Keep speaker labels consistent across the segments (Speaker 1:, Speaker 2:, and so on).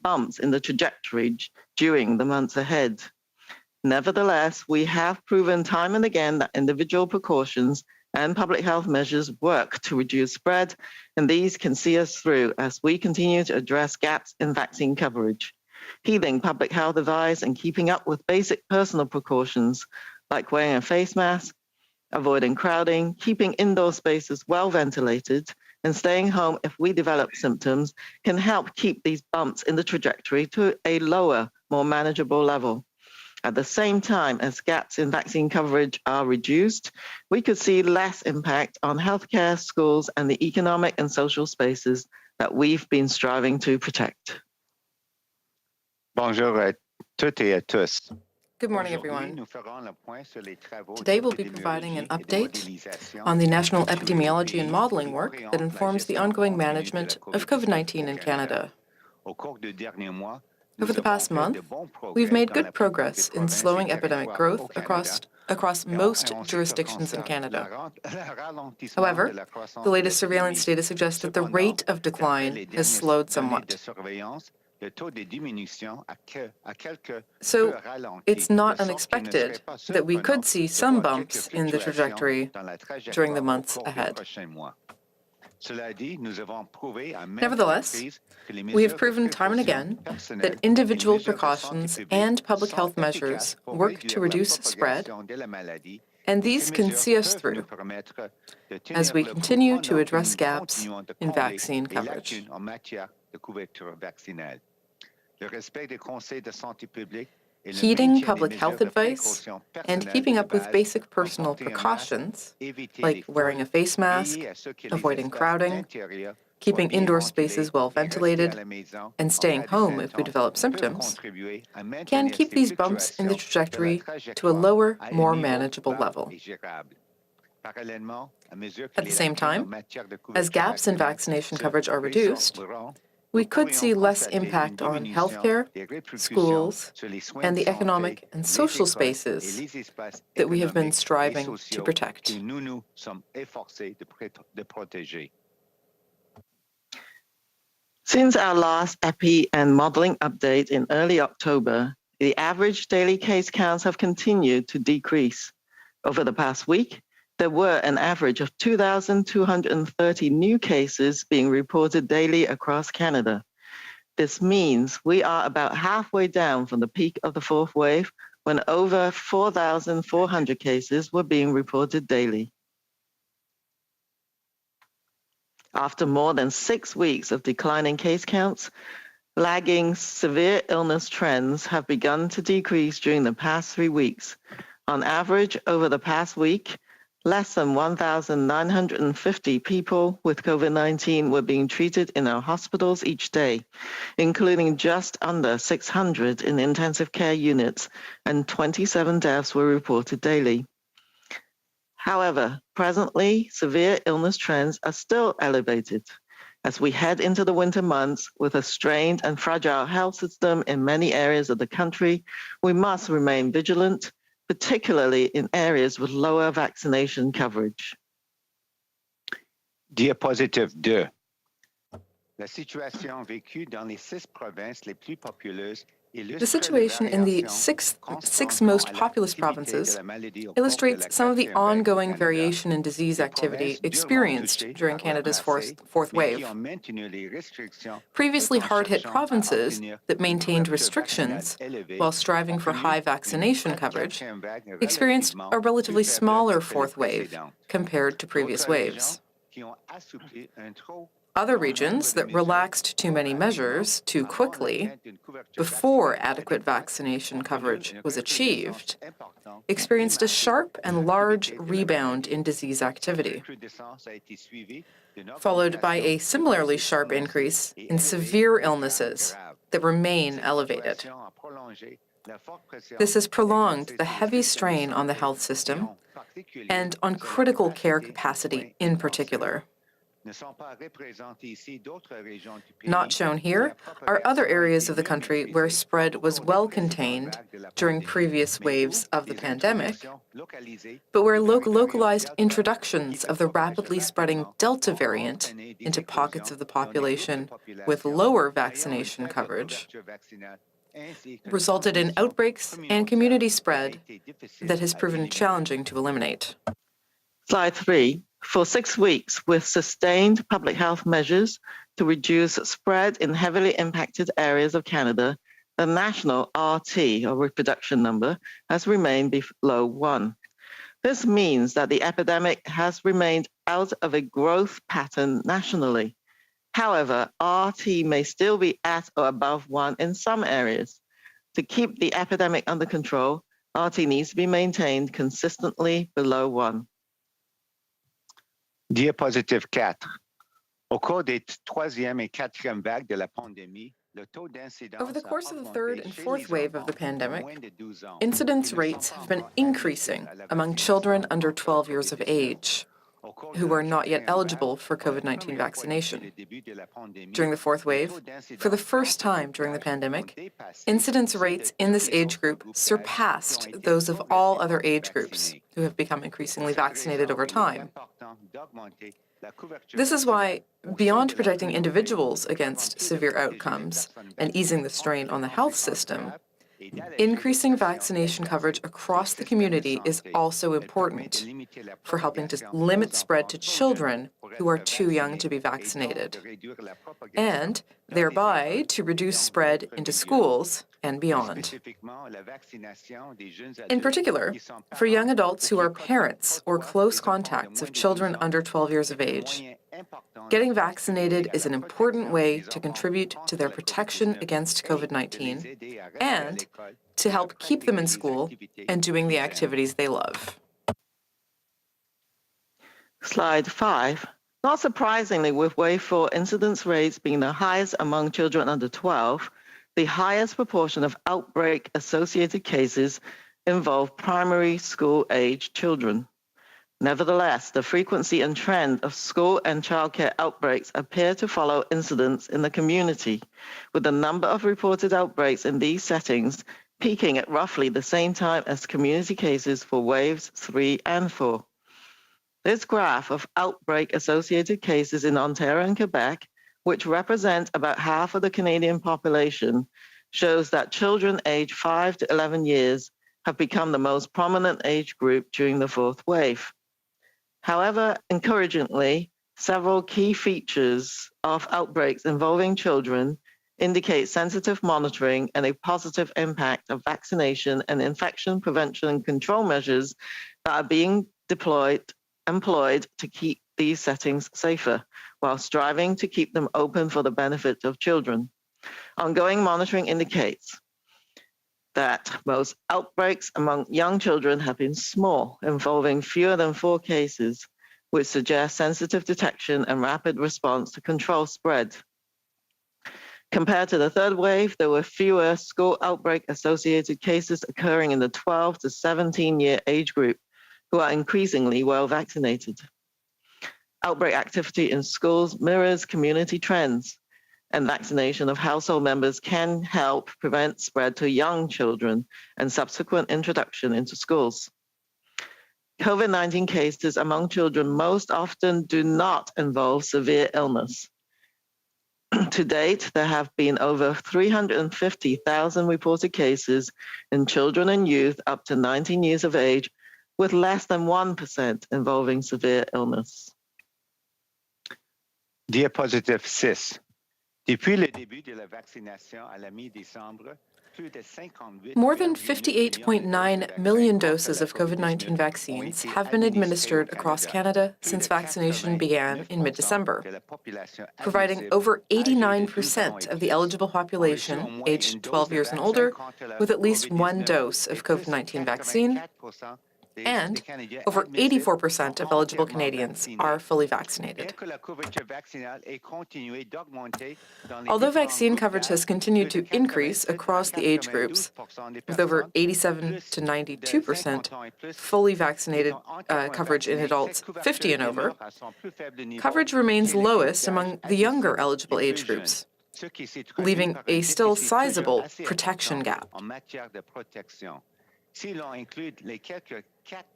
Speaker 1: bumps in the trajectory during the months ahead. Nevertheless, we have proven time and again that individual precautions and public health measures work to reduce spread, and these can see us through as we continue to address gaps in vaccine coverage. Heeding public health advice and keeping up with basic personal precautions like wearing a face mask, avoiding crowding, keeping indoor spaces well ventilated, and staying home if we develop symptoms can help keep these bumps in the trajectory to a lower, more manageable level. At the same time as gaps in vaccine coverage are reduced, we could see less impact on healthcare, schools, and the economic and social spaces that we've been striving to protect.
Speaker 2: Bonjour à toutes et à tous.
Speaker 3: Good morning, everyone. Today we'll be providing an update on the national epidemiology and modeling work that informs the ongoing management of COVID-19 in Canada. Over the past month, we've made good progress in slowing epidemic growth across most jurisdictions in Canada. However, the latest surveillance data suggests that the rate of decline has slowed somewhat. So it's not unexpected that we could see some bumps in the trajectory during the months ahead. Nevertheless, we have proven time and again that individual precautions and public health measures work to reduce spread, and these can see us through as we continue to address gaps in vaccine coverage. Heeding public health advice and keeping up with basic personal precautions, like wearing a face mask, avoiding crowding, keeping indoor spaces well ventilated, and staying home if we develop symptoms, can keep these bumps in the trajectory to a lower, more manageable level. At the same time, as gaps in vaccination coverage are reduced, we could see less impact on healthcare, schools, and the economic and social spaces that we have been striving to protect.
Speaker 1: Since our last epi and modeling update in early October, the average daily case counts have continued to decrease. Over the past week, there were an average of 2,230 new cases being reported daily across Canada. This means we are about halfway down from the peak of the fourth wave, when over 4,400 cases were being reported daily. After more than 6 weeks of declining case counts, lagging severe illness trends have begun to decrease during the past 3 weeks. On average, over the past week, less than 1,950 people with COVID-19 were being treated in our hospitals each day, including just under 600 in intensive care units, and 27 deaths were reported daily. However, presently, severe illness trends are still elevated. As we head into the winter months with a strained and fragile health system in many areas of the country, we must remain vigilant, particularly in areas with lower vaccination coverage.
Speaker 2: Diapositive 2. La situation vécue dans les 6 provinces les plus populeuses.
Speaker 3: The situation in the six most populous provinces illustrates some of the ongoing variation in disease activity experienced during Canada's fourth wave. Previously hard-hit provinces that maintained restrictions while striving for high vaccination coverage experienced a relatively smaller fourth wave compared to previous waves. Other regions that relaxed too many measures too quickly before adequate vaccination coverage was achieved experienced a sharp and large rebound in disease activity, followed by a similarly sharp increase in severe illnesses that remain elevated. This has prolonged the heavy strain on the health system and on critical care capacity in particular. Not shown here are other areas of the country where spread was well contained during previous waves of the pandemic, but where localized introductions of the rapidly spreading Delta variant into pockets of the population with lower vaccination coverage resulted in outbreaks and community spread that has proven challenging to eliminate.
Speaker 1: Slide 3. For 6 weeks, with sustained public health measures to reduce spread in heavily impacted areas of Canada, the national RT, or reproduction number, has remained below 1. This means that the epidemic has remained out of a growth pattern nationally. However, RT may still be at or above 1 in some areas. To keep the epidemic under control, RT needs to be maintained consistently below 1.
Speaker 2: Diapositive 4. Au cours des troisième et quatrième vagues de la pandémie, le taux d'incidence
Speaker 3: Over the course of the third and fourth wave of the pandemic, incidence rates have been increasing among children under 12 years of age, who are not yet eligible for COVID-19 vaccination. During the fourth wave, for the first time during the pandemic, incidence rates in this age group surpassed those of all other age groups who have become increasingly vaccinated over time. This is why, beyond protecting individuals against severe outcomes and easing the strain on the health system, increasing vaccination coverage across the community is also important for helping to limit spread to children who are too young to be vaccinated, and thereby to reduce spread into schools and beyond. In particular, for young adults who are parents or close contacts of children under 12 years of age, getting vaccinated is an important way to contribute to their protection against COVID-19 and to help keep them in school and doing the activities they love.
Speaker 1: Slide 5. Not surprisingly, with wave 4 incidence rates being the highest among children under 12, the highest proportion of outbreak-associated cases involve primary school-age children. Nevertheless, the frequency and trend of school and childcare outbreaks appear to follow incidents in the community, with the number of reported outbreaks in these settings peaking at roughly the same time as community cases for waves 3 and 4. This graph of outbreak-associated cases in Ontario and Quebec, which represent about half of the Canadian population, shows that children aged 5 to 11 years have become the most prominent age group during the fourth wave. However, encouragingly, several key features of outbreaks involving children indicate sensitive monitoring and a positive impact of vaccination and infection prevention and control measures that are being employed to keep these settings safer, while striving to keep them open for the benefit of children. Ongoing monitoring indicates that most outbreaks among young children have been small, involving fewer than 4 cases, which suggests sensitive detection and rapid response to control spread. Compared to the third wave, there were fewer school outbreak-associated cases occurring in the 12 to 17-year age group, who are increasingly well vaccinated. Outbreak activity in schools mirrors community trends, and vaccination of household members can help prevent spread to young children and subsequent introduction into schools. COVID-19 cases among children most often do not involve severe illness. To date, there have been over 350,000 reported cases in children and youth up to 19 years of age, with less than 1% involving severe illness.
Speaker 2: Diapositive 6. Depuis le début de la vaccination à la mi-décembre,
Speaker 3: more than 58.9 million doses of COVID-19 vaccines have been administered across Canada since vaccination began in mid-December, providing over 89% of the eligible population aged 12 years and older with at least 1 dose of COVID-19 vaccine, And over 84% of eligible Canadians are fully vaccinated. Although vaccine coverage has continued to increase across the age groups, with over 87 to 92% fully vaccinated coverage in adults 50 and over, coverage remains lowest among the younger eligible age groups, leaving a still sizable protection gap.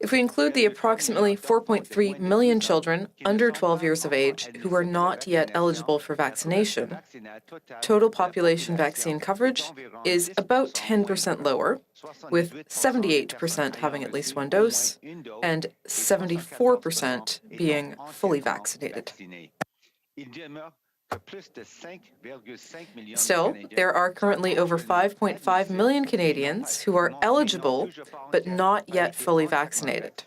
Speaker 3: If we include the approximately 4.3 million children under 12 years of age who are not yet eligible for vaccination, total population vaccine coverage is about 10% lower, with 78% having at least one dose and 74% being fully vaccinated. Still, there are currently over 5.5 million Canadians who are eligible but not yet fully vaccinated.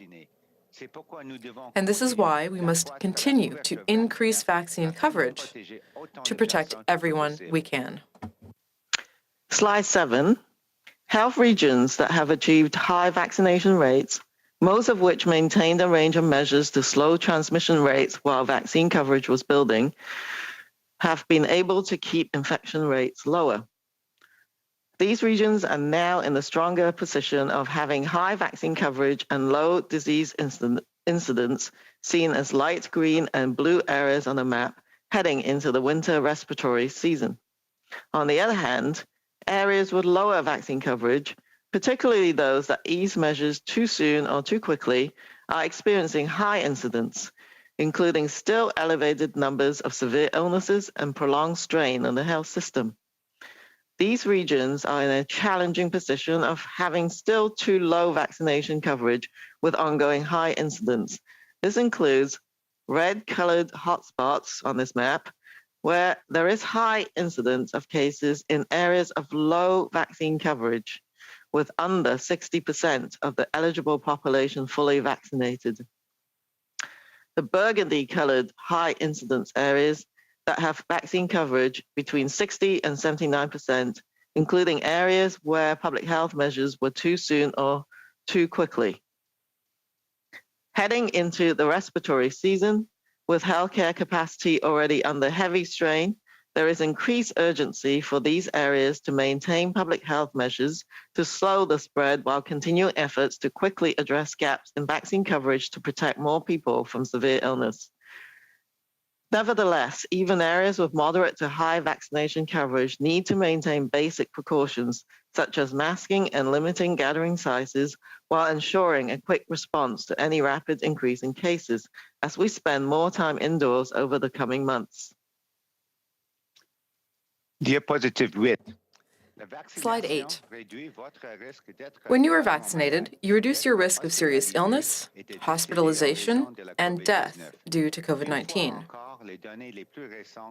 Speaker 3: And this is why we must continue to increase vaccine coverage to protect everyone we can.
Speaker 1: Slide 7. Health regions that have achieved high vaccination rates, most of which maintained a range of measures to slow transmission rates while vaccine coverage was building, have been able to keep infection rates lower. These regions are now in the stronger position of having high vaccine coverage and low disease incidence, seen as light green and blue areas on the map, heading into the winter respiratory season. On the other hand, areas with lower vaccine coverage, particularly those that ease measures too soon or too quickly, are experiencing high incidence, including still elevated numbers of severe illnesses and prolonged strain on the health system. These regions are in a challenging position of having still too low vaccination coverage with ongoing high incidence. This includes red-colored hotspots on this map, where there is high incidence of cases in areas of low vaccine coverage, with under 60% of the eligible population fully vaccinated. The burgundy-colored high incidence areas that have vaccine coverage between 60 and 79%, including areas where public health measures were too soon or too quickly. Heading into the respiratory season, with healthcare capacity already under heavy strain, there is increased urgency for these areas to maintain public health measures to slow the spread while continuing efforts to quickly address gaps in vaccine coverage to protect more people from severe illness. Nevertheless, even areas with moderate to high vaccination coverage need to maintain basic precautions, such as masking and limiting gathering sizes, while ensuring a quick response to any rapid increase in cases as we spend more time indoors over the coming months.
Speaker 2: Diapositive 8.
Speaker 3: Slide 8. When you are vaccinated, you reduce your risk of serious illness, hospitalization, and death due to COVID-19.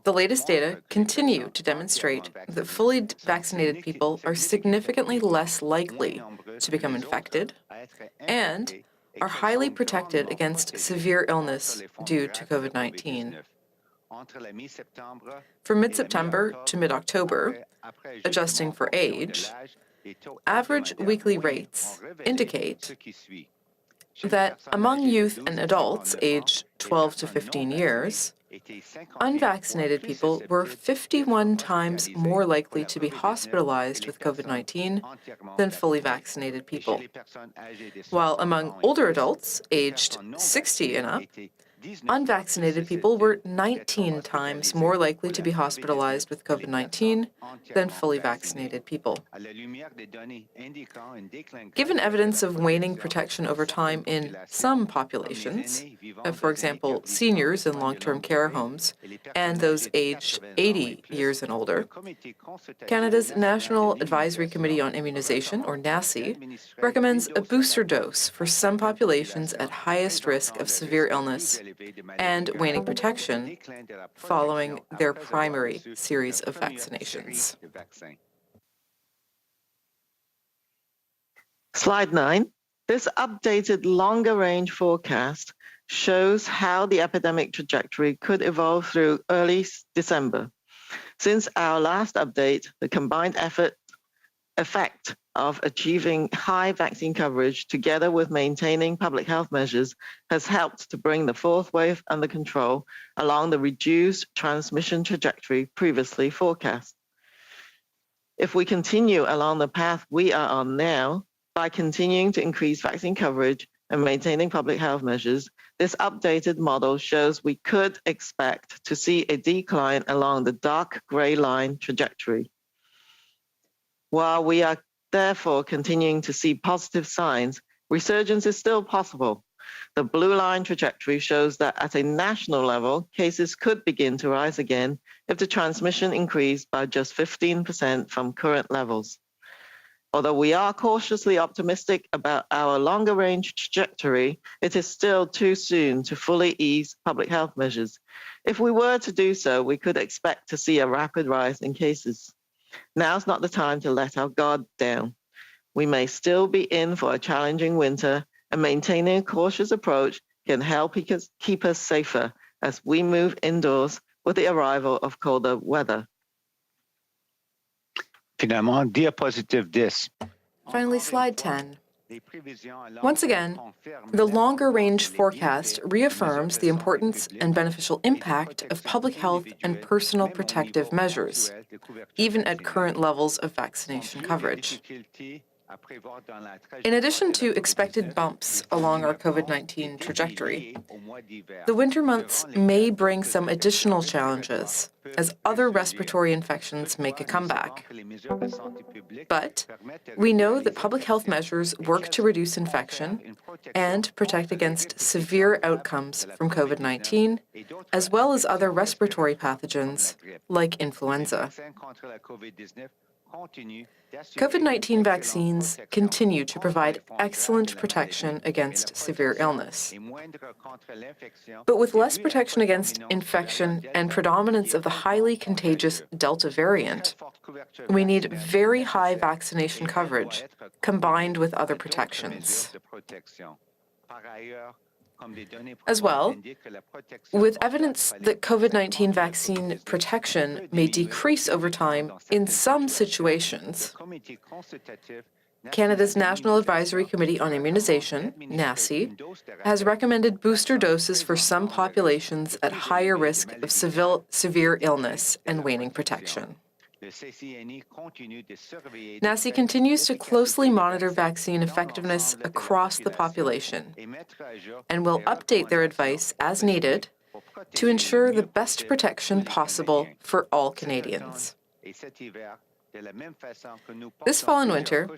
Speaker 3: The latest data continue to demonstrate that fully vaccinated people are significantly less likely to become infected and are highly protected against severe illness due to COVID-19. From mid-September to mid-October, adjusting for age, average weekly rates indicate that among youth and adults aged 12 to 15 years, unvaccinated people were 51 times more likely to be hospitalized with COVID-19 than fully vaccinated people, while among older adults aged 60 and up, unvaccinated people were 19 times more likely to be hospitalized with COVID-19 than fully vaccinated people. Given evidence of waning protection over time in some populations, for example, seniors in long-term care homes and those aged 80 years and older, Canada's National Advisory Committee on Immunization, or NACI, recommends a booster dose for some populations at highest risk of severe illness and waning protection following their primary series of vaccinations.
Speaker 1: Slide 9. This updated longer-range forecast shows how the epidemic trajectory could evolve through early December. Since our last update, the combined effort effect of achieving high vaccine coverage together with maintaining public health measures has helped to bring the fourth wave under control along the reduced transmission trajectory previously forecast. If we continue along the path we are on now, by continuing to increase vaccine coverage and maintaining public health measures, this updated model shows we could expect to see a decline along the dark gray line trajectory. While we are therefore continuing to see positive signs, resurgence is still possible. The blue line trajectory shows that at a national level, cases could begin to rise again if the transmission increased by just 15% from current levels. Although we are cautiously optimistic about our longer range trajectory, it is still too soon to fully ease public health measures. If we were to do so, we could expect to see a rapid rise in cases. Now's not the time to let our guard down. We may still be in for a challenging winter, and maintaining a cautious approach can help keep us safer as we move indoors with the arrival of colder weather.
Speaker 3: Finally, slide 10. Once again, the longer-range forecast reaffirms the importance and beneficial impact of public health and personal protective measures, even at current levels of vaccination coverage. In addition to expected bumps along our COVID-19 trajectory, the winter months may bring some additional challenges as other respiratory infections make a comeback. But we know that public health measures work to reduce infection and protect against severe outcomes from COVID-19, as well as other respiratory pathogens like influenza. COVID-19 vaccines continue to provide excellent protection against severe illness. But with less protection against infection and predominance of the highly contagious Delta variant, we need very high vaccination coverage combined with other protections. As well, with evidence that COVID-19 vaccine protection may decrease over time in some situations, Canada's National Advisory Committee on Immunization, NACI, has recommended booster doses for some populations at higher risk of severe illness and waning protection. NACI continues to closely monitor vaccine effectiveness across the population and will update their advice as needed to ensure the best protection possible for all Canadians. This fall and winter,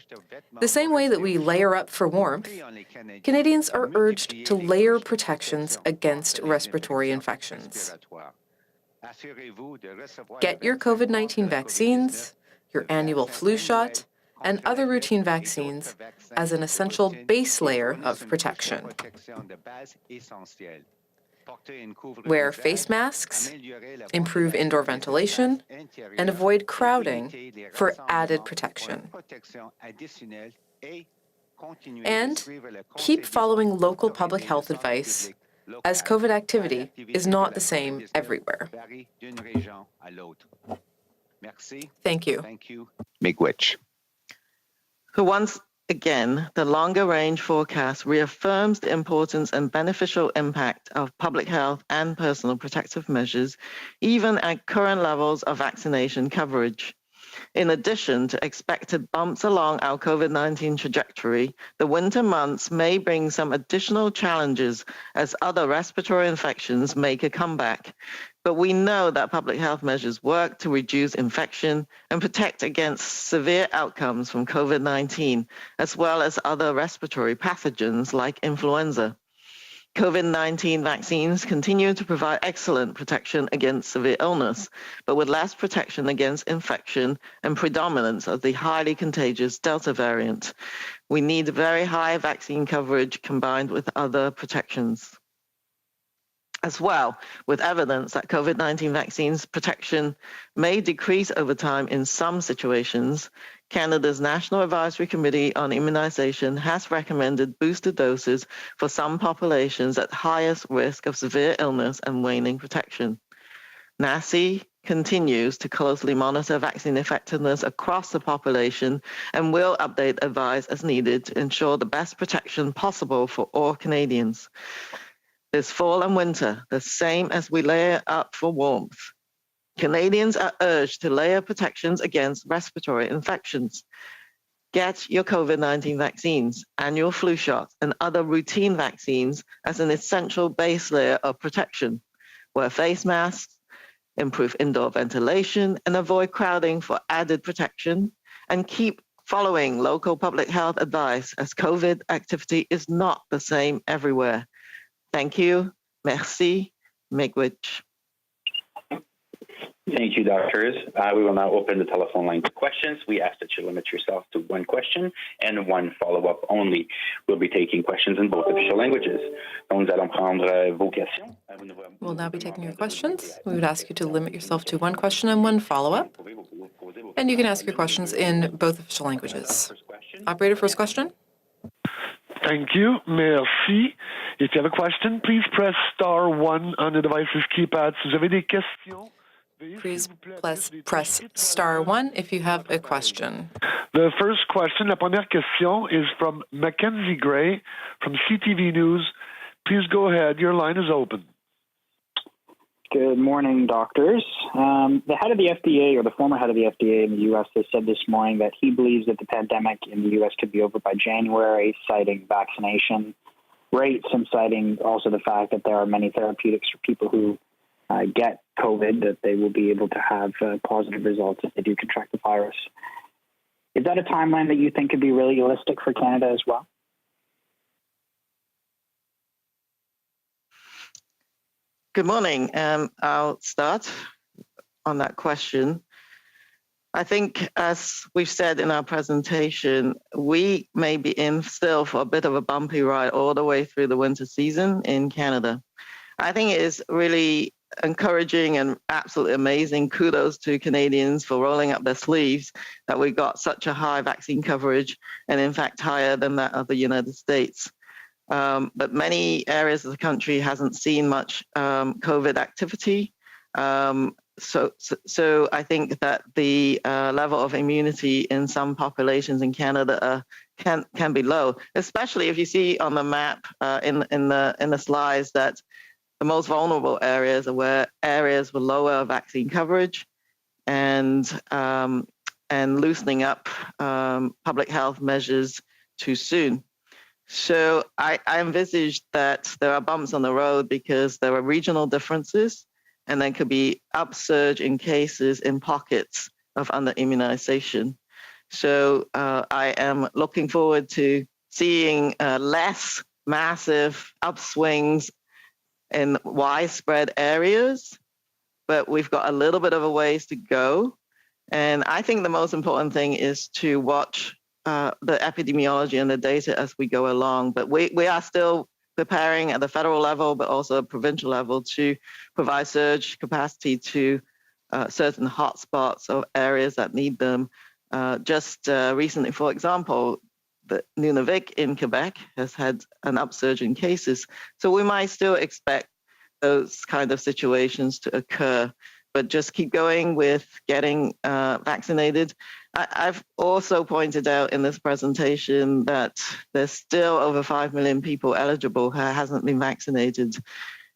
Speaker 3: the same way that we layer up for warmth, Canadians are urged to layer protections against respiratory infections. Get your COVID-19 vaccines, your annual flu shot, and other routine vaccines as an essential base layer of protection. Wear face masks, improve indoor ventilation, and avoid crowding for added protection. And keep following local public health advice, as COVID activity is not the same everywhere. Thank you.
Speaker 2: Miigwech.
Speaker 1: So once again, the longer-range forecast reaffirms the importance and beneficial impact of public health and personal protective measures, even at current levels of vaccination coverage. In addition to expected bumps along our COVID-19 trajectory, the winter months may bring some additional challenges as other respiratory infections make a comeback. But we know that public health measures work to reduce infection and protect against severe outcomes from COVID-19, as well as other respiratory pathogens like influenza. COVID-19 vaccines continue to provide excellent protection against severe illness, but with less protection against infection and predominance of the highly contagious Delta variant. We need very high vaccine coverage combined with other protections. As well, with evidence that COVID-19 vaccines protection may decrease over time in some situations, Canada's National Advisory Committee on Immunization has recommended booster doses for some populations at highest risk of severe illness and waning protection. NACI continues to closely monitor vaccine effectiveness across the population and will update advice as needed to ensure the best protection possible for all Canadians. This fall and winter, the same as we layer up for warmth, Canadians are urged to layer protections against respiratory infections. Get your COVID-19 vaccines, annual flu shots, and other routine vaccines as an essential base layer of protection. Wear face masks, improve indoor ventilation, and avoid crowding for added protection. And keep following local public health advice as COVID activity is not the same everywhere. Thank you. Merci. Miigwech.
Speaker 4: Thank you, doctors. We will now open the telephone line to questions. We ask that you limit yourself to one question and one follow-up only. We'll be taking questions in both official languages. Donc, nous allons prendre vos questions.
Speaker 3: We'll now be taking your questions. We would ask you to limit yourself to one question and one follow-up. And you can ask your questions in both official languages. Operator, first question.
Speaker 5: Thank you. Merci. If you have a question, please press *1 on the device's keypad. Si vous avez des questions,
Speaker 3: please press *1 if you have a question.
Speaker 5: The first question, la première question, is from Mackenzie Gray from CTV News. Please go ahead. Your line is open.
Speaker 6: Good morning, doctors. The head of the FDA, or the former head of the FDA in the U.S., has said this morning that he believes that the pandemic in the U.S. could be over by January, citing vaccination rates and citing also the fact that there are many therapeutics for people who get COVID, that they will be able to have positive results if they do contract the virus. Is that a timeline that you think could be really realistic for Canada as well?
Speaker 1: Good morning. I'll start on that question. I think, as we've said in our presentation, we may be in still for a bit of a bumpy ride all the way through the winter season in Canada. I think it is really encouraging and absolutely amazing. Kudos to Canadians for rolling up their sleeves that we got such a high vaccine coverage, and in fact higher than that of the United States. But many areas of the country hasn't seen much COVID activity. So I think that the level of immunity in some populations in Canada can be low, especially if you see on the map in the slides that the most vulnerable areas are where areas with lower vaccine coverage and loosening up public health measures too soon. So I envisage that there are bumps on the road because there are regional differences, and there could be upsurge in cases in pockets of under-immunization. So I am looking forward to seeing less massive upswings in widespread areas, but we've got a little bit of a ways to go. And I think the most important thing is to watch the epidemiology and the data as we go along. But we are still preparing at the federal level, but also provincial level, to provide surge capacity to certain hotspots or areas that need them. Just recently, for example, the Nunavik in Quebec has had an upsurge in cases. So we might still expect those kind of situations to occur, but just keep going with getting vaccinated. I've also pointed out in this presentation that there's still over 5 million people eligible who hasn't been vaccinated,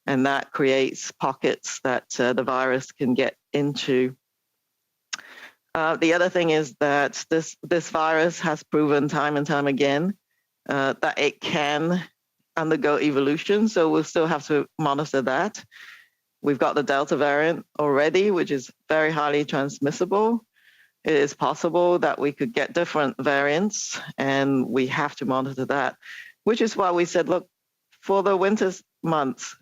Speaker 1: and that creates pockets that the virus can get into. The other thing is that this virus has proven time and time again that it can undergo evolution, so we'll still have to monitor that. We've got the Delta variant already, which is very highly transmissible. It is possible that we could get different variants, and we have to monitor that, which is why we said, look, for the winter months,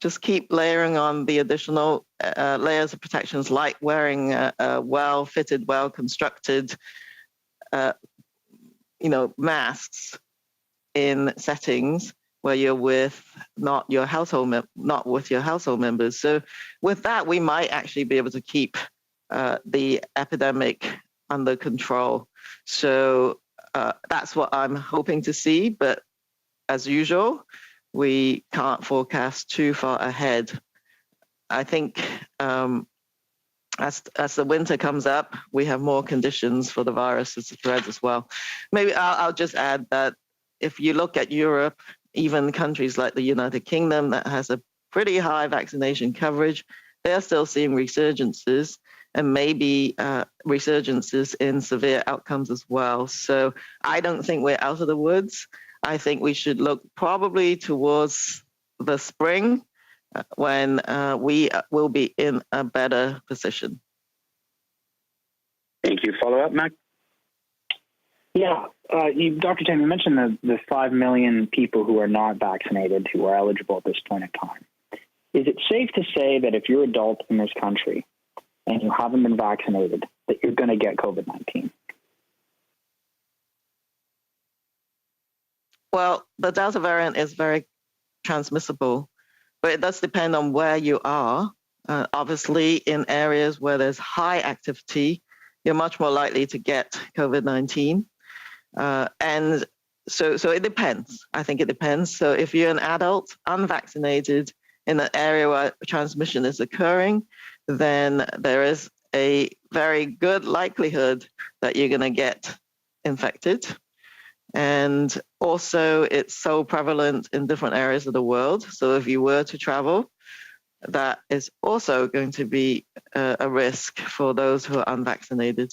Speaker 1: just keep layering on the additional layers of protections, like wearing well-fitted, well-constructed, masks in settings where you're with not with your household members. So with that, we might actually be able to keep the epidemic under control. So that's what I'm hoping to see. But as usual, we can't forecast too far ahead. I think as the winter comes up, we have more conditions for the virus to spread as well. Maybe I'll just add that if you look at Europe, even countries like the United Kingdom that has a pretty high vaccination coverage, they are still seeing resurgences and maybe resurgences in severe outcomes as well. So I don't think we're out of the woods. I think we should look probably towards the spring when we will be in a better position.
Speaker 4: Thank you. Follow up, Mac?
Speaker 6: Yeah, Dr. Tam, you mentioned the 5 million people who are not vaccinated who are eligible at this point in time. Is it safe to say that if you're an adult in this country and you haven't been vaccinated, that you're going to get COVID-19?
Speaker 1: Well, the Delta variant is very transmissible, but it does depend on where you are. Obviously, in areas where there's high activity, you're much more likely to get COVID-19. And so it depends. I think it depends. So if you're an adult, unvaccinated, in an area where transmission is occurring, then there is a very good likelihood that you're going to get infected. And also, it's so prevalent in different areas of the world. So if you were to travel, that is also going to be a risk for those who are unvaccinated.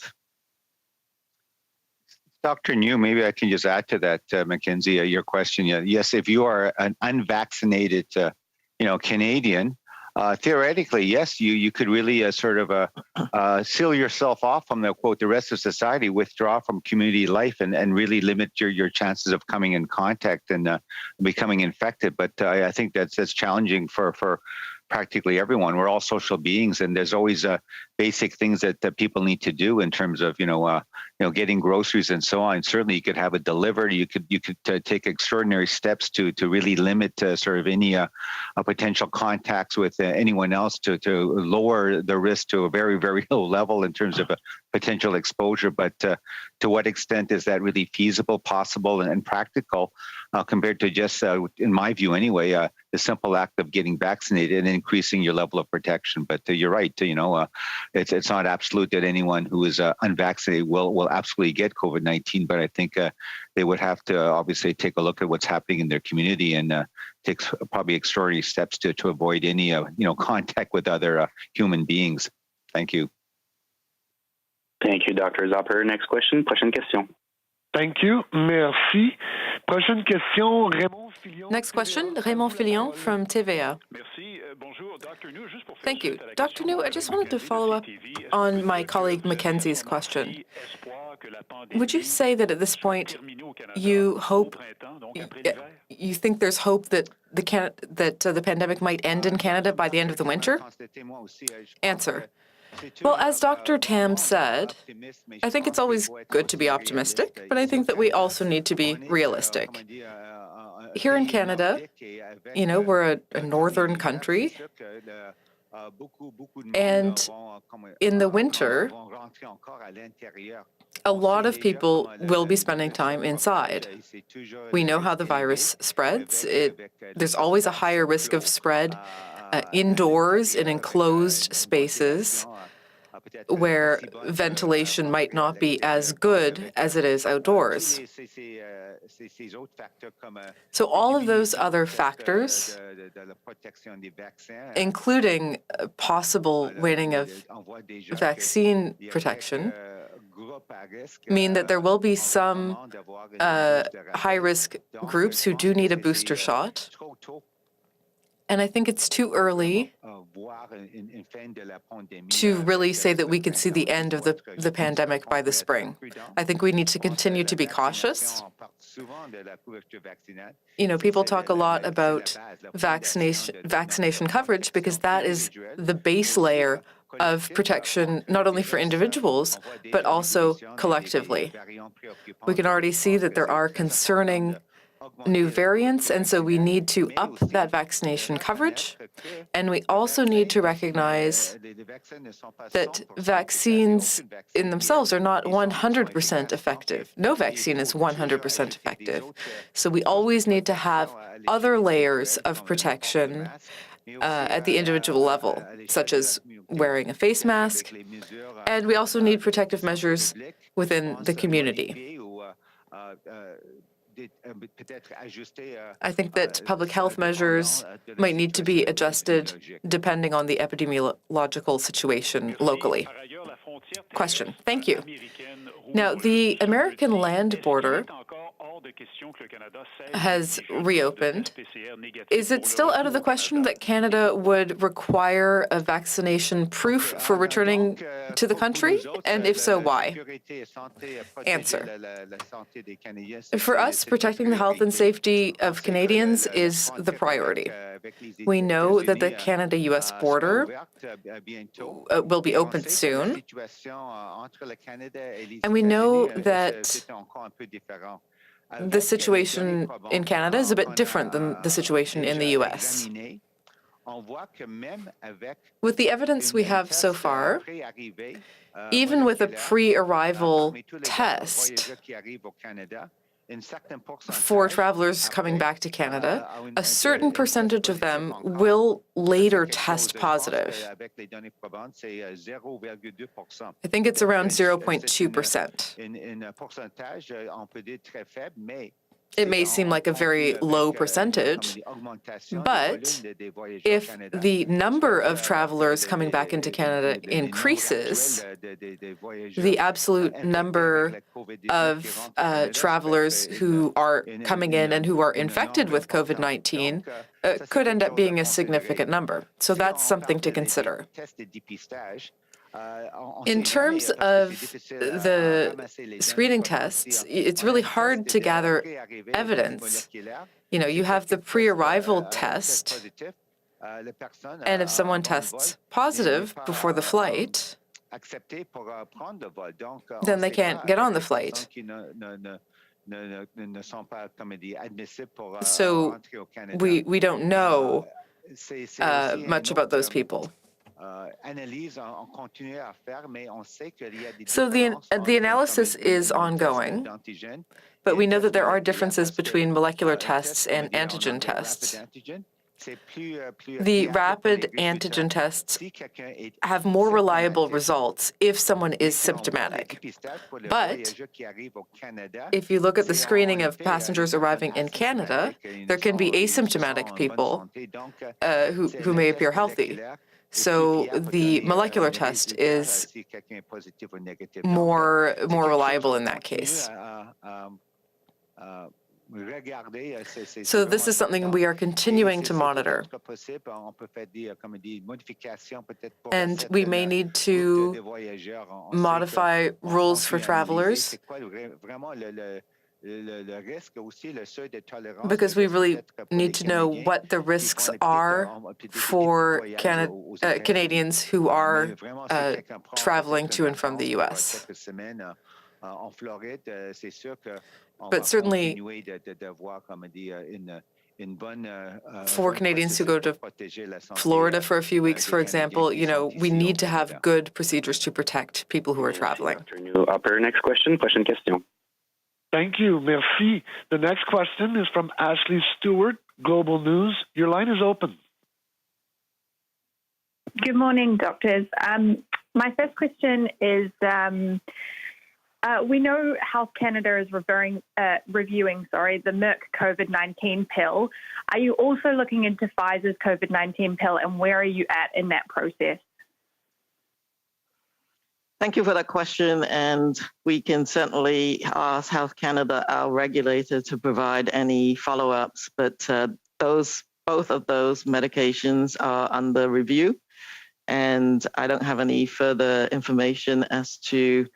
Speaker 2: Dr. New, maybe I can just add to that, Mackenzie, your question. Yes, if you are an unvaccinated, Canadian, theoretically, yes, you could really sort of seal yourself off from the rest of society, withdraw from community life, and really limit your chances of coming in contact and becoming infected. But I think that's challenging for practically everyone. We're all social beings, and there's always basic things that people need to do in terms of getting groceries and so on. Certainly, you could have it delivered. You could take extraordinary steps to really limit sort of any potential contacts with anyone else to lower the risk to a very, very low level in terms of potential exposure. But to what extent is that really feasible, possible, and practical compared to just, in my view anyway, the simple act of getting vaccinated and increasing your level of protection? But you're right. It's not absolute that anyone who is unvaccinated will absolutely get COVID-19. But I think they would have to obviously take a look at what's happening in their community and take probably extraordinary steps to avoid any contact with other human beings. Thank you.
Speaker 4: Thank you, Dr. Zapper. Next question. Prochaine question.
Speaker 5: Thank you. Merci. Prochaine question, Raymond Filion.
Speaker 3: Next question, Raymond Filion from TVA. Thank you. Dr. New, I just wanted to follow up on my colleague Mackenzie's question. Would you say that at this point you think there's hope that the pandemic might end in Canada by the end of the winter? Answer. Well, as Dr. Tam said, I think it's always good to be optimistic, but I think that we also need to be realistic. Here in Canada, we're a northern country, and in the winter, a lot of people will be spending time inside. We know how the virus spreads. There's always a higher risk of spread indoors in enclosed spaces where ventilation might not be as good as it is outdoors. So all of those other factors, including possible waning of vaccine protection, mean that there will be some high-risk groups who do need a booster shot. And I think it's too early to really say that we can see the end of the pandemic by the spring. I think we need to continue to be cautious. People talk a lot about vaccination coverage because that is the base layer of protection, not only for individuals, but also collectively. We can already see that there are concerning new variants, and so we need to up that vaccination coverage. And we also need to recognize that vaccines in themselves are not 100% effective. No vaccine is 100% effective. So we always need to have other layers of protection at the individual level, such as wearing a face mask, and we also need protective measures within the community. I think that public health measures might need to be adjusted depending on the epidemiological situation locally. Question. Thank you. Now, the American land border has reopened. Is it still out of the question that Canada would require a vaccination proof for returning to the country? And if so, why? Answer. For us, protecting the health and safety of Canadians is the priority. We know that the Canada-US border will be opened soon, and we know that the situation in Canada is a bit different than the situation in the US. With the evidence we have so far, even with a pre-arrival test for travelers coming back to Canada, a certain percentage of them will later test positive. I think it's around 0.2%. It may seem like a very low percentage, but if the number of travelers coming back into Canada increases, the absolute number of travelers who are coming in and who are infected with COVID-19 could end up being a significant number. So that's something to consider. In terms of the screening tests, it's really hard to gather evidence. You know, you have the pre-arrival test, and if someone tests positive before the flight, then they can't get on the flight. So we don't know much about those people. So the analysis is ongoing, but we know that there are differences between molecular tests and antigen tests. The rapid antigen tests have more reliable results if someone is symptomatic. But if you look at the screening of passengers arriving in Canada, there can be asymptomatic people who may appear healthy. So the molecular test is more reliable in that case. So this is something we are continuing to monitor. And we may need to modify rules for travelers because we really need to know what the risks are for Canadians who are traveling to and from the U.S. But certainly, for Canadians who go to Florida for a few weeks, for example, you know, we need to have good procedures to protect people who are traveling.
Speaker 4: Operator, next question. Question.
Speaker 5: Thank you. Merci. The next question is from Ashley Stewart, Global News. Your line is open.
Speaker 7: Good morning, doctors. My first question is, we know Health Canada is reviewing the Merck COVID-19 pill. Are you also looking into Pfizer's COVID-19 pill, and where are you at in that process?
Speaker 1: Thank you for that question, and we can certainly ask Health Canada, our regulator, to provide any follow-ups, but both of those medications are under review, and I don't have any further information as to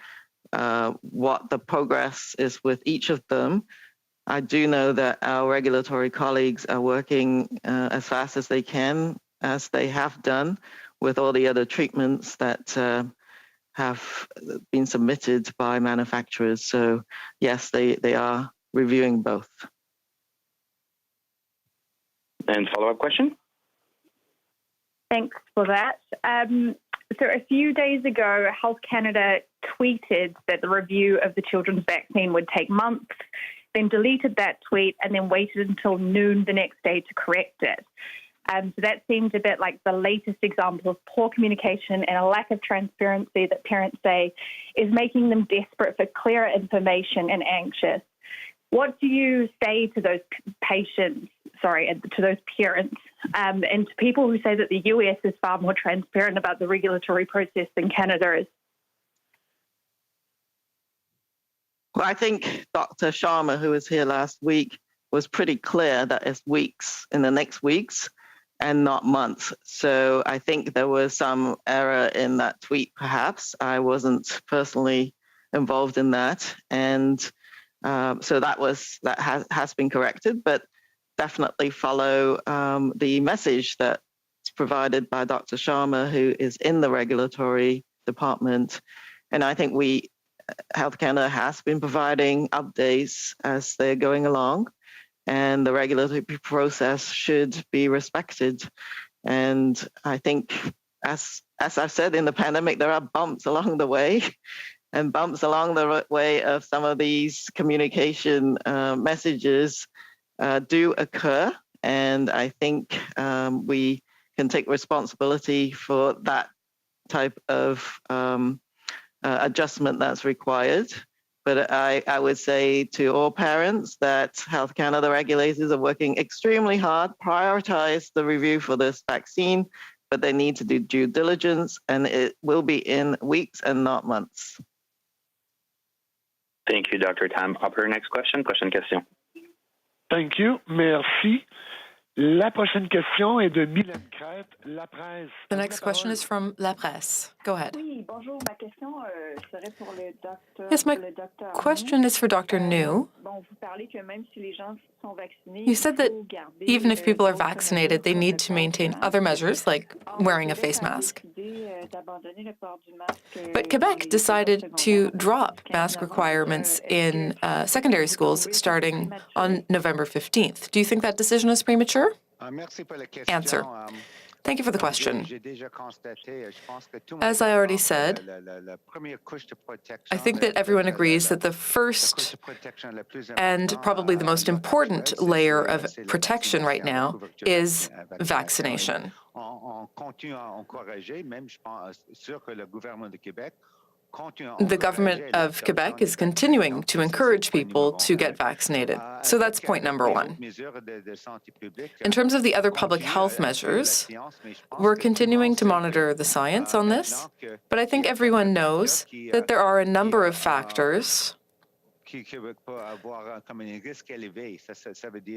Speaker 1: what the progress is with each of them. I do know that our regulatory colleagues are working as fast as they can, as they have done with all the other treatments that have been submitted by manufacturers. So yes, they are reviewing both.
Speaker 4: And follow-up question?
Speaker 7: Thanks for that. So a few days ago, Health Canada tweeted that the review of the children's vaccine would take months, then deleted that tweet and then waited until noon the next day to correct it. So that seemed a bit like the latest example of poor communication and a lack of transparency that parents say is making them desperate for clearer information and anxious. What do you say to those to those parents, and to people who say that the US is far more transparent about the regulatory process than Canada is?
Speaker 1: Well, I think Dr. Sharma, who was here last week, was pretty clear that it's weeks, in the next weeks, and not months. So I think there was some error in that tweet, perhaps. I wasn't personally involved in that. And so that has been corrected, but definitely follow the message that's provided by Dr. Sharma, who is in the regulatory department. And I think Health Canada has been providing updates as they're going along, and the regulatory process should be respected. And I think, as I've said, in the pandemic, there are bumps along the way, and bumps along the way of some of these communication messages do occur. And I think we can take responsibility for that type of adjustment that's required. But I would say to all parents that Health Canada regulators are working extremely hard, prioritize the review for this vaccine, but they need to do due diligence, and it will be in weeks and not months.
Speaker 4: Thank you, Dr. Tam. Operator, next question. Question.
Speaker 5: Thank you. Merci. La prochaine question est de Mylène Crête, La Presse.
Speaker 3: The next question is from La Presse. Go ahead.
Speaker 8: Oui, bonjour. Ma question serait pour le docteur.
Speaker 3: Yes, my question is for Dr. New.
Speaker 8: Bon, vous parlez que même si les gens sont vaccinés,
Speaker 3: You said that even if people are vaccinated, they need to maintain other measures like wearing a face mask. But Quebec decided to drop mask requirements in secondary schools starting on November 15th. Do you think that decision is premature? Answer. Thank you for the question. As I already said, I think that everyone agrees that the first and probably the most important layer of protection right now is vaccination. The government of Quebec is continuing to encourage people to get vaccinated. So that's point number one. In terms of the other public health measures, we're continuing to monitor the science on this, but I think everyone knows that there are a number of factors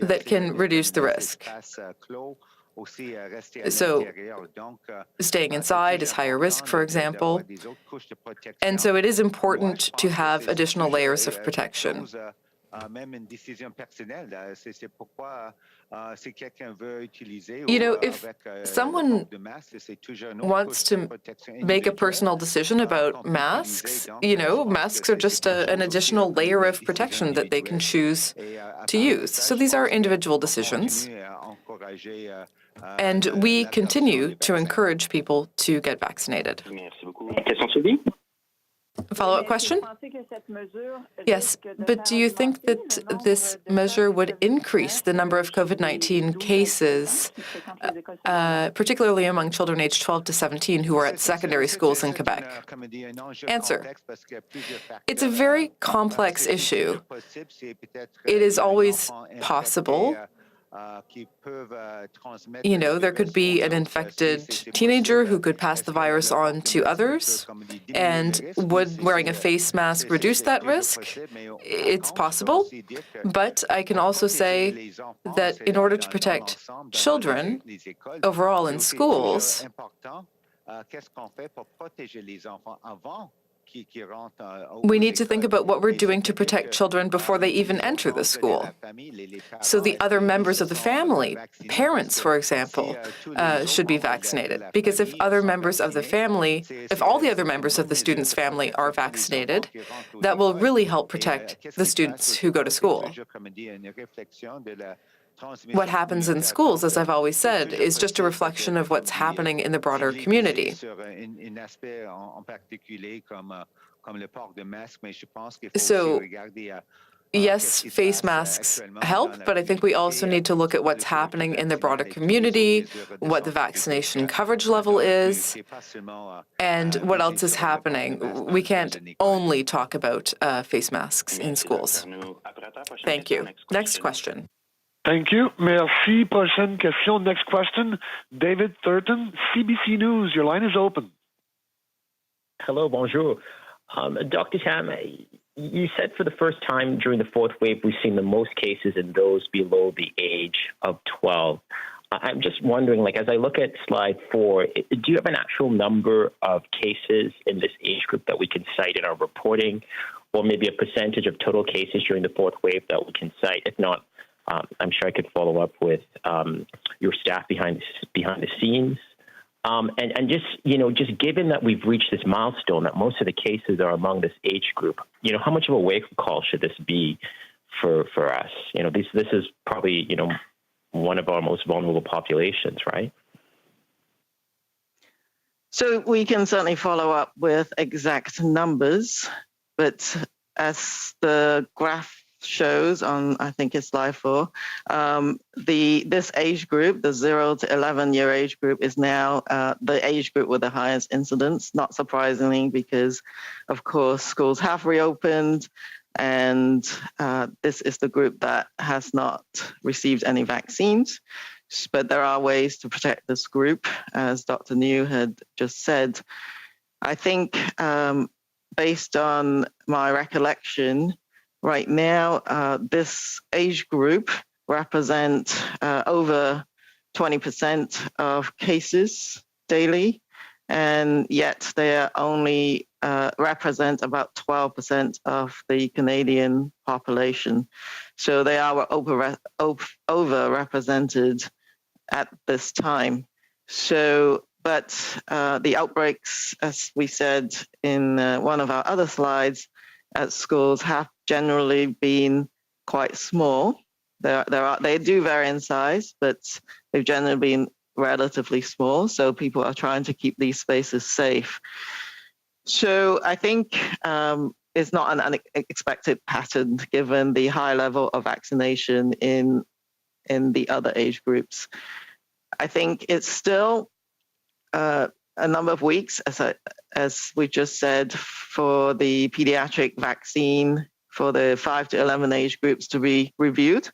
Speaker 3: that can reduce the risk. So staying inside is higher risk, for example. And so it is important to have additional layers of protection. You know, if someone wants to make a personal decision about masks, masks are just an additional layer of protection that they can choose to use. So these are individual decisions. And we continue to encourage people to get vaccinated. Follow-up question? Yes, but do you think that this measure would increase the number of COVID-19 cases, particularly among children aged 12 to 17 who are at secondary schools in Quebec? Answer. It's a very complex issue. It is always possible. There could be an infected teenager who could pass the virus on to others. And would wearing a face mask reduce that risk? It's possible. But I can also say that in order to protect children overall in schools, we need to think about what we're doing to protect children before they even enter the school. So the other members of the family, parents, for example, should be vaccinated. Because if all the other members of the student's family are vaccinated, that will really help protect the students who go to school. What happens in schools, as I've always said, is just a reflection of what's happening in the broader community. So yes, face masks help, but I think we also need to look at what's happening in the broader community, what the vaccination coverage level is, and what else is happening. We can't only talk about face masks in schools. Thank you. Next question.
Speaker 5: Thank you. Merci. Prochaine question. Next question. David Thurton, CBC News. Your line is open.
Speaker 9: Hello, bonjour. Dr. Tam, you said for the first time during the fourth wave, we've seen the most cases in those below the age of 12. I'm just wondering, as I look at slide 4, do you have an actual number of cases in this age group that we can cite in our reporting, or maybe a percentage of total cases during the fourth wave that we can cite? If not, I'm sure I could follow up with your staff behind the scenes. And just given that we've reached this milestone, that most of the cases are among this age group, how much of a wake-up call should this be for us? This is probably, one of our most vulnerable populations, right?
Speaker 1: So we can certainly follow up with exact numbers, but as the graph shows on, I think it's slide 4, this age group, the 0 to 11-year age group, is now the age group with the highest incidence, not surprisingly, because, of course, schools have reopened, and this is the group that has not received any vaccines. But there are ways to protect this group, as Dr. New had just said. I think, based on my recollection, right now, this age group represent over 20% of cases daily, and yet they are only represent about 12% of the Canadian population. So they are overrepresented at this time. So, but the outbreaks, as we said in one of our other slides, at schools have generally been quite small. They do vary in size, but they've generally been relatively small. So people are trying to keep these spaces safe. So I think it's not an unexpected pattern given the high level of vaccination in the other age groups. I think it's still a number of weeks, as we just said, for the pediatric vaccine for the 5 to 11 age groups to be reviewed.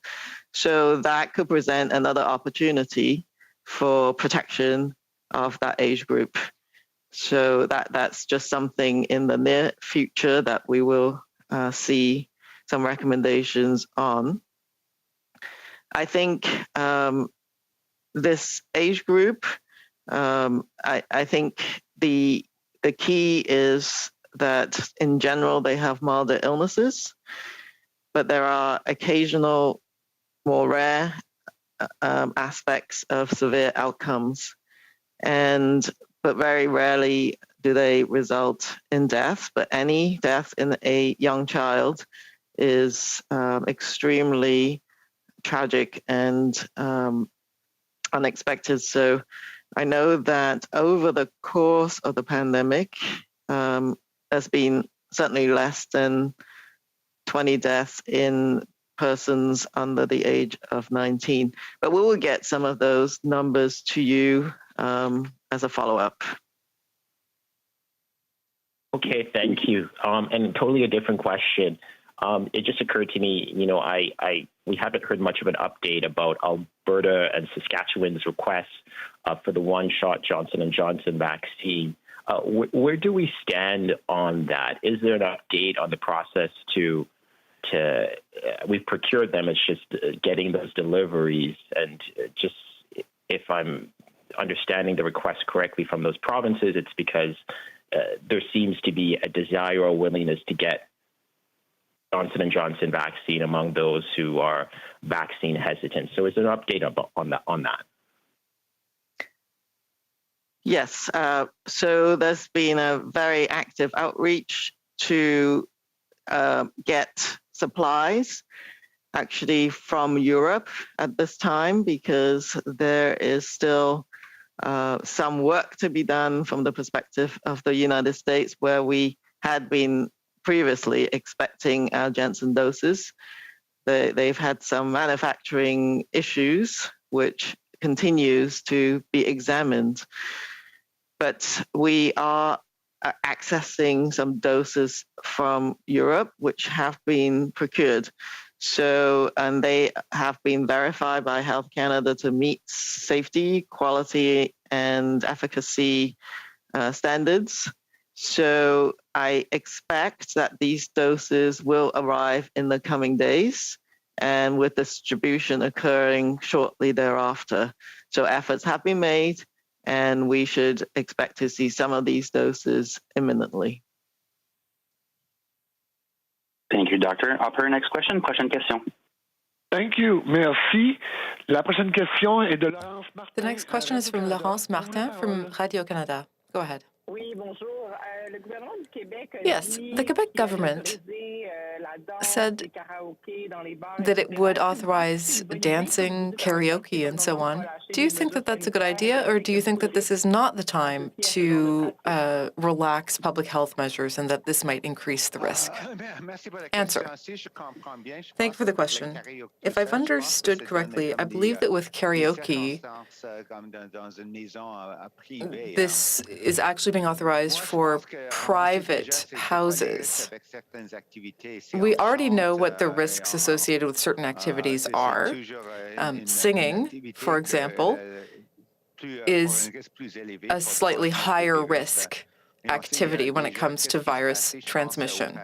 Speaker 1: So that could present another opportunity for protection of that age group. So that's just something in the near future that we will see some recommendations on. I think this age group, I think the key is that in general they have milder illnesses, but there are occasional more rare aspects of severe outcomes, but very rarely do they result in death. But any death in a young child is extremely tragic and unexpected. So I know that over the course of the pandemic, there's been certainly less than 20 deaths in persons under the age of 19. But we will get some of those numbers to you as a follow-up.
Speaker 9: Okay, thank you. And totally a different question. It just occurred to me, we haven't heard much of an update about Alberta and Saskatchewan's requests for the one-shot Johnson & Johnson vaccine. Where do we stand on that? Is there an update on the process we've procured them, it's just getting those deliveries, and just if I'm understanding the request correctly from those provinces, it's because there seems to be a desire or willingness to get Johnson & Johnson vaccine among those who are vaccine hesitant. So is there an update on that?
Speaker 1: Yes. So there's been a very active outreach to get supplies actually from Europe at this time, because there is still some work to be done from the perspective of the United States, where we had been previously expecting our Janssen doses. They've had some manufacturing issues, which continues to be examined. But we are accessing some doses from Europe, which have been procured. So, and they have been verified by Health Canada to meet safety, quality, and efficacy standards. So I expect that these doses will arrive in the coming days, and with distribution occurring shortly thereafter. So efforts have been made, and we should expect to see some of these doses imminently.
Speaker 4: Thank you, Doctor. Operator, next question. Question, question.
Speaker 5: Thank you. Merci. La prochaine question est de Laurence Martin.
Speaker 3: The next question is from Laurence Martin from Radio-Canada. Go ahead. Yes, the Quebec government said that it would authorize dancing, karaoke, and so on. Do you think that that's a good idea, or do you think that this is not the time to relax public health measures and that this might increase the risk? Answer. Thank you for the question. If I've understood correctly, I believe that with karaoke, this is actually being authorized for private houses. We already know what the risks associated with certain activities are. Singing, for example, is a slightly higher risk activity when it comes to virus transmission.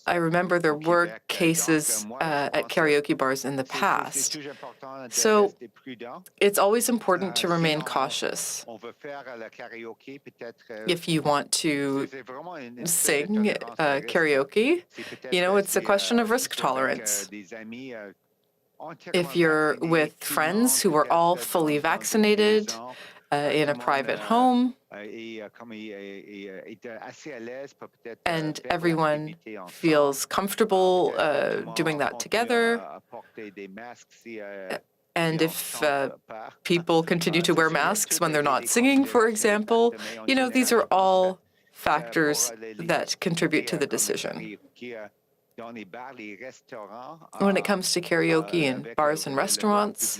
Speaker 3: I remember there were cases at karaoke bars in the past. So it's always important to remain cautious. If you want to sing karaoke, it's a question of risk tolerance. If you're with friends who are all fully vaccinated, in a private home, and everyone feels comfortable doing that together. And if people continue to wear masks when they're not singing, for example, these are all factors that contribute to the decision. When it comes to karaoke in bars and restaurants,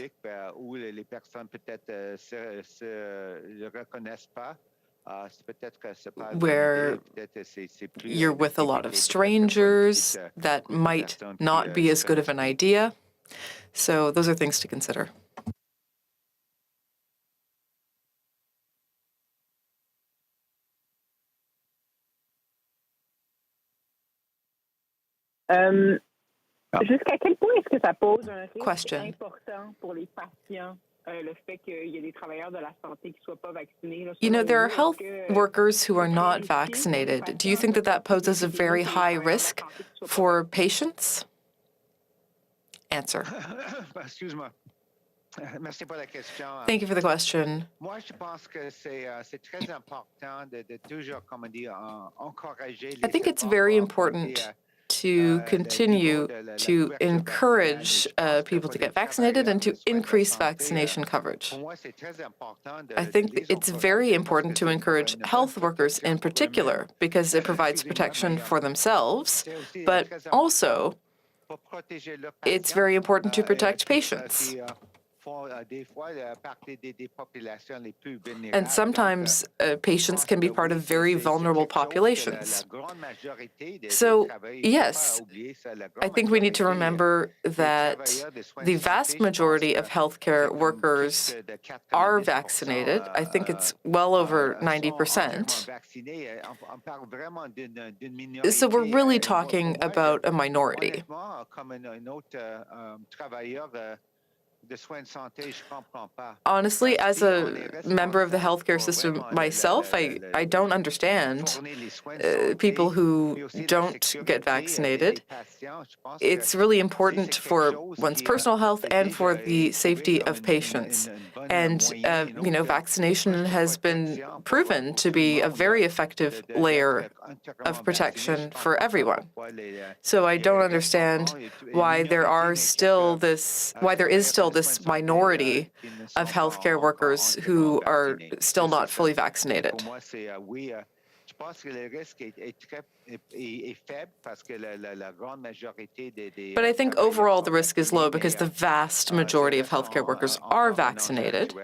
Speaker 3: where you're with a lot of strangers, that might not be as good of an idea. So those are things to consider.
Speaker 8: Jusqu'à quel point est-ce que ça pose un risque
Speaker 3: Question.
Speaker 8: important pour les patients, le fait qu'il y ait des travailleurs de la santé qui ne soient pas vaccinés?
Speaker 3: There are health workers who are not vaccinated. Do you think that that poses a very high risk for patients? Answer. Thank you for the question. I think it's very important to continue to encourage people to get vaccinated and to increase vaccination coverage. I think it's very important to encourage health workers in particular because it provides protection for themselves, but also it's very important to protect patients. And sometimes patients can be part of very vulnerable populations. So, yes, I think we need to remember that the vast majority of healthcare workers are vaccinated. I think it's well over 90%. So we're really talking about a minority. Honestly, as a member of the healthcare system myself, I don't understand people who don't get vaccinated. It's really important for one's personal health and for the safety of patients. And, vaccination has been proven to be a very effective layer of protection for everyone. So I don't understand why there is still this minority of healthcare workers who are still not fully vaccinated. But I think overall the risk is low because the vast majority of healthcare workers are vaccinated,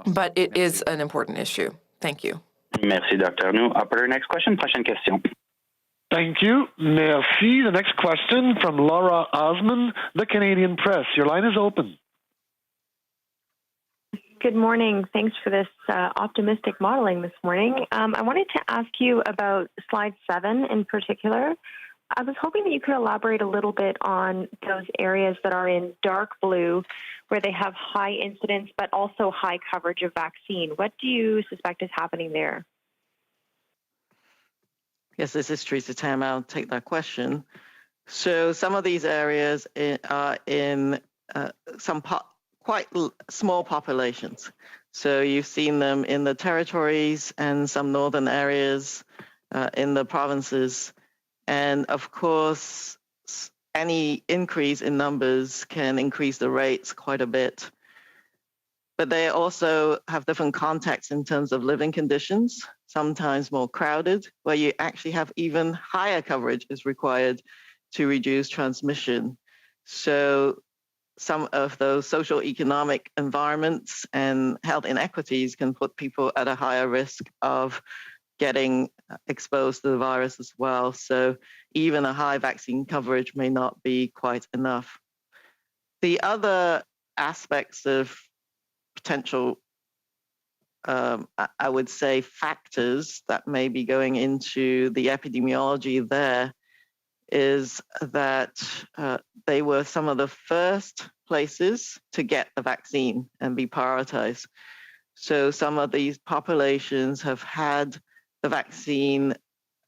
Speaker 3: but it is an important issue. Thank you.
Speaker 4: Merci, Dr. Arnoux. Operator, next question. Prochaine question.
Speaker 5: Thank you. Merci. The next question from Laura Osman, The Canadian Press. Your line is open.
Speaker 10: Good morning. Thanks for this optimistic modeling this morning. I wanted to ask you about slide 7 in particular. I was hoping that you could elaborate a little bit on those areas that are in dark blue where they have high incidence but also high coverage of vaccine. What do you suspect is happening there?
Speaker 1: Yes, this is Teresa Tam. I'll take that question. So some of these areas are in some quite small populations. So you've seen them in the territories and some northern areas in the provinces. And of course, any increase in numbers can increase the rates quite a bit. But they also have different contexts in terms of living conditions, sometimes more crowded, where you actually have even higher coverage is required to reduce transmission. So some of those social economic environments and health inequities can put people at a higher risk of getting exposed to the virus as well. So even a high vaccine coverage may not be quite enough. The other aspects of potential, I would say, factors that may be going into the epidemiology there is that they were some of the first places to get the vaccine and be prioritized. So some of these populations have had the vaccine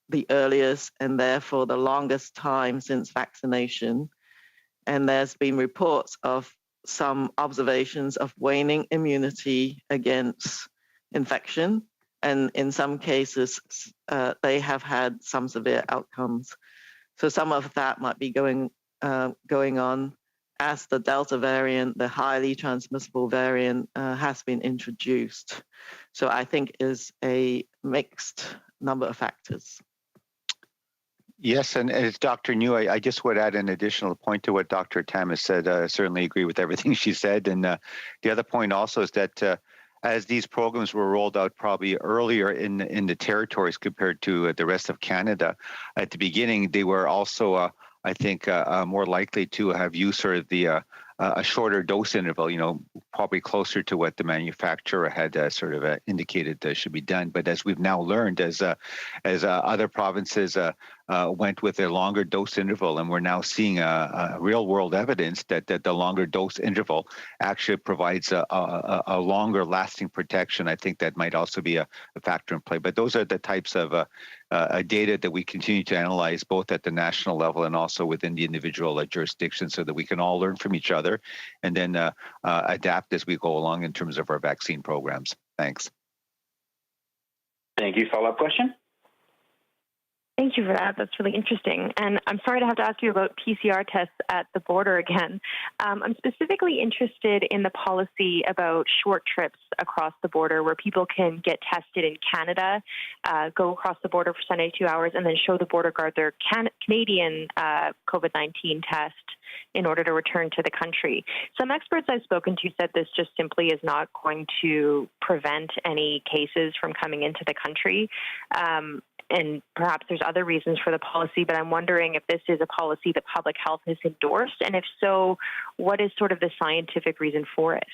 Speaker 1: the earliest and therefore the longest time since vaccination. And there's been reports of some observations of waning immunity against infection. And in some cases, they have had some severe outcomes. So some of that might be going on as the Delta variant, the highly transmissible variant, has been introduced. So I think is a mixed number of factors.
Speaker 2: Yes, and as Dr. New, I just would add an additional point to what Dr. Tam has said. I certainly agree with everything she said. And the other point also is that as these programs were rolled out probably earlier in the territories compared to the rest of Canada, at the beginning, they were also, I think, more likely to have used sort of the a shorter dose interval, probably closer to what the manufacturer had sort of indicated should be done. But as we've now learned, as other provinces went with a longer dose interval, and we're now seeing real world evidence that the longer dose interval actually provides a longer lasting protection. I think that might also be a factor in play. But those are the types of data that we continue to analyze both at the national level and also within the individual jurisdictions so that we can all learn from each other and then adapt as we go along in terms of our vaccine programs. Thanks.
Speaker 4: Thank you. Follow-up question?
Speaker 10: Thank you for that. That's really interesting. And I'm sorry to have to ask you about PCR tests at the border again. I'm specifically interested in the policy about short trips across the border where people can get tested in Canada, go across the border for 72 hours, and then show the border guard their Canadian COVID-19 test in order to return to the country. Some experts I've spoken to said this just simply is not going to prevent any cases from coming into the country. And perhaps there's other reasons for the policy, but I'm wondering if this is a policy that public health has endorsed, and if so, what is sort of the scientific reason for it?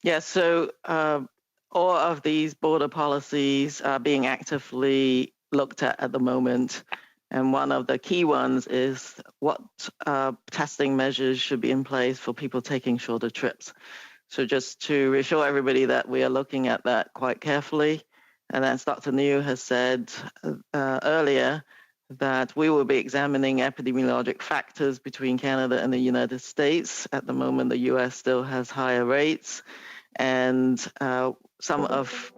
Speaker 1: Yeah, so all of these border policies are being actively looked at the moment. And one of the key ones is what testing measures should be in place for people taking shorter trips. So just to reassure everybody that we are looking at that quite carefully. And as Dr. New has said earlier, that we will be examining epidemiologic factors between Canada and the United States. At the moment, the US still has higher rates. And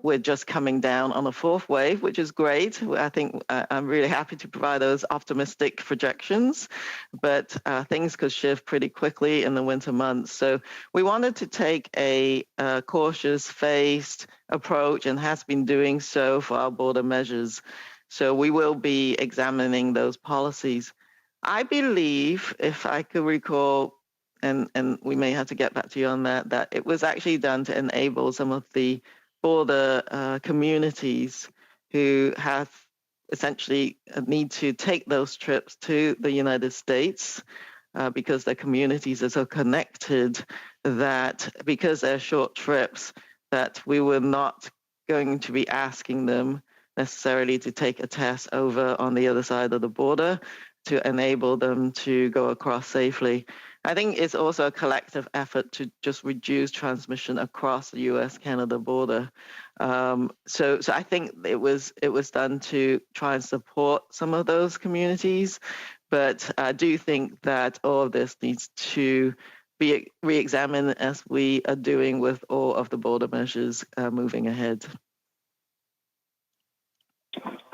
Speaker 1: we're just coming down on a fourth wave, which is great. I think I'm really happy to provide those optimistic projections, but things could shift pretty quickly in the winter months. So we wanted to take a cautious, phased approach and has been doing so for our border measures. So we will be examining those policies. I believe, if I could recall, and we may have to get back to you on that, that it was actually done to enable some of the border communities who have essentially need to take those trips to the United States because their communities are so connected that because they're short trips, that we were not going to be asking them necessarily to take a test over on the other side of the border to enable them to go across safely. I think it's also a collective effort to just reduce transmission across the US-Canada border. So I think it was done to try and support some of those communities, but I do think that all of this needs to be re-examined as we are doing with all of the border measures moving ahead.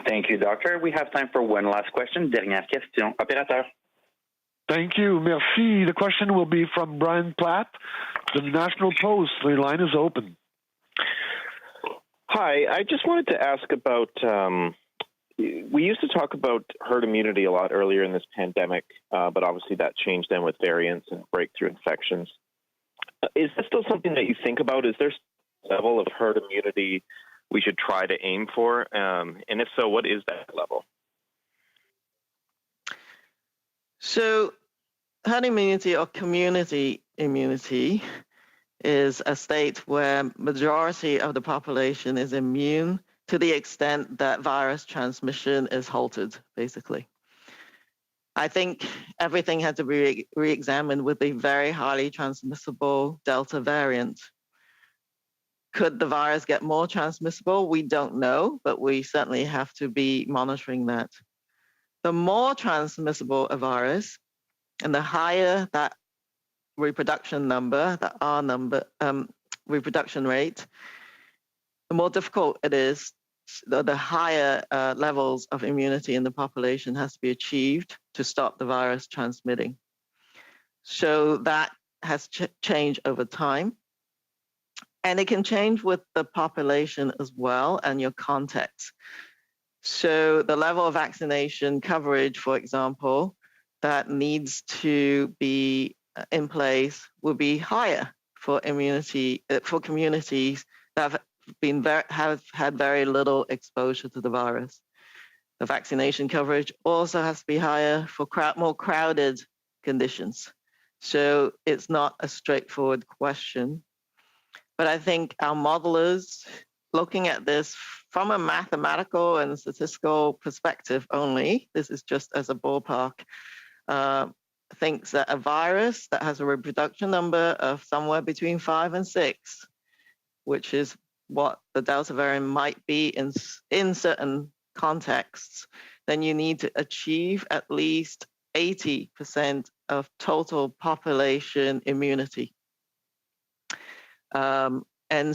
Speaker 4: Thank you, Doctor. We have time for one last question. Dernière question. Opérateur.
Speaker 5: Thank you. Merci. The question will be from Brian Platt, the National Post. The line is open.
Speaker 11: Hi. I just wanted to ask about, we used to talk about herd immunity a lot earlier in this pandemic, but obviously that changed then with variants and breakthrough infections. Is that still something that you think about? Is there a level of herd immunity we should try to aim for? And if so, what is that level?
Speaker 1: So herd immunity or community immunity is a state where majority of the population is immune to the extent that virus transmission is halted, basically. I think everything had to be re-examined with the very highly transmissible Delta variant. Could the virus get more transmissible? We don't know, but we certainly have to be monitoring that. The more transmissible a virus, and the higher that reproduction number, that R number, reproduction rate, the more difficult it is, the higher levels of immunity in the population has to be achieved to stop the virus transmitting. So that has changed over time. And it can change with the population as well and your context. So the level of vaccination coverage, for example, that needs to be in place will be higher for immunity for communities that have had very little exposure to the virus. The vaccination coverage also has to be higher for more crowded conditions. So it's not a straightforward question. But I think our modelers, looking at this from a mathematical and statistical perspective only, this is just as a ballpark, thinks that a virus that has a reproduction number of somewhere between 5 and 6, which is what the Delta variant might be in certain contexts, then you need to achieve at least 80% of total population immunity. And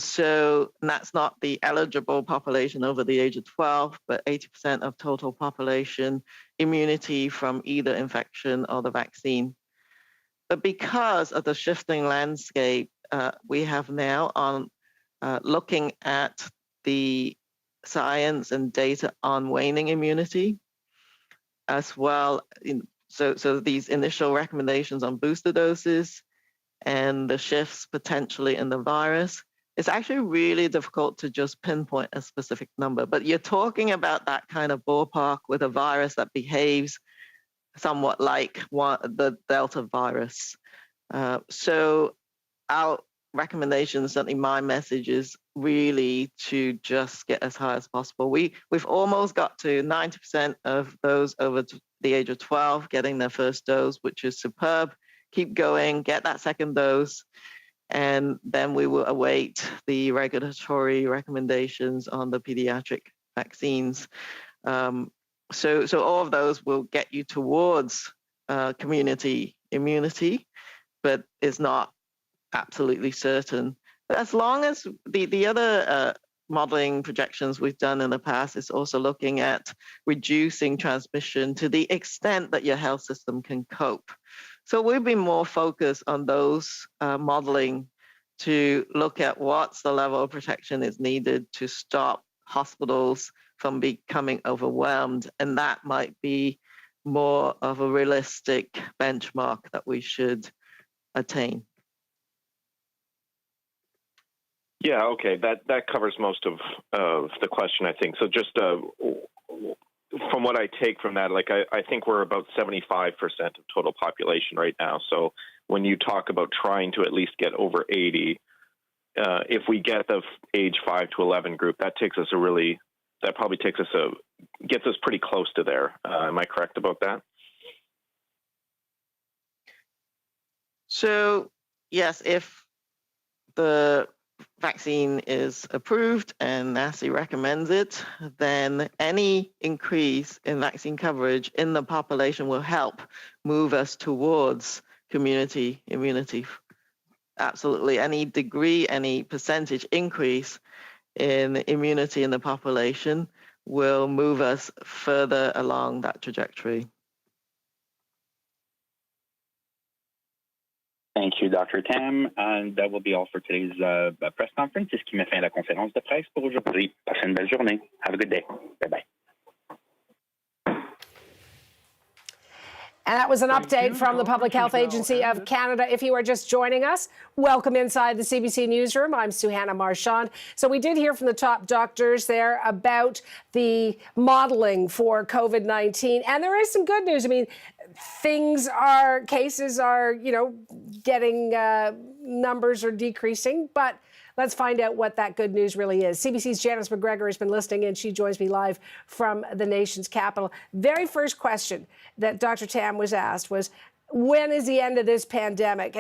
Speaker 1: that's not the eligible population over the age of 12, but 80% of total population immunity from either infection or the vaccine. But because of the shifting landscape we have now on looking at the science and data on waning immunity, as well, so these initial recommendations on booster doses and the shifts potentially in the virus, it's actually really difficult to just pinpoint a specific number. But you're talking about that kind of ballpark with a virus that behaves somewhat like the Delta virus. So our recommendation, certainly my message, is really to just get as high as possible. We've almost got to 90% of those over the age of 12 getting their first dose, which is superb. Keep going, get that second dose, and then we will await the regulatory recommendations on the pediatric vaccines. So all of those will get you towards community immunity, but it's not absolutely certain as long as the other modeling projections we've done in the past is also looking at reducing transmission to the extent that your health system can cope. So we've been more focused on those modeling to look at what's the level of protection is needed to stop hospitals from becoming overwhelmed. And that might be more of a realistic benchmark that we should attain.
Speaker 11: Yeah, okay, that covers most of the question, I think. So just from what I take from that, like I think we're about 75% of total population right now. So when you talk about trying to at least get over 80, if we get the age 5 to 11 group, that takes us gets us pretty close to there. Am I correct about that?
Speaker 1: So yes, if the vaccine is approved and NACI recommends it, then any increase in vaccine coverage in the population will help move us towards community immunity. Absolutely. Any degree, any percentage increase in immunity in the population will move us further along that trajectory.
Speaker 4: Thank you, Dr. Tam. And that will be all for today's press conference. C'est ce qui met fin à la conférence de presse pour aujourd'hui. Passez une belle journée. Have a good day. Bye-bye.
Speaker 12: And that was an update from the Public Health Agency of Canada. If you are just joining us, welcome inside the CBC Newsroom. I'm Suhana Marchand. So we did hear from the top doctors there about the modeling for COVID-19. And there is some good news. I mean, cases are, getting, numbers are decreasing, but let's find out what that good news really is. CBC's Janice McGregor has been listening in. She joins me live from the nation's capital. Very first question that Dr. Tam was asked was, when is the end of this pandemic?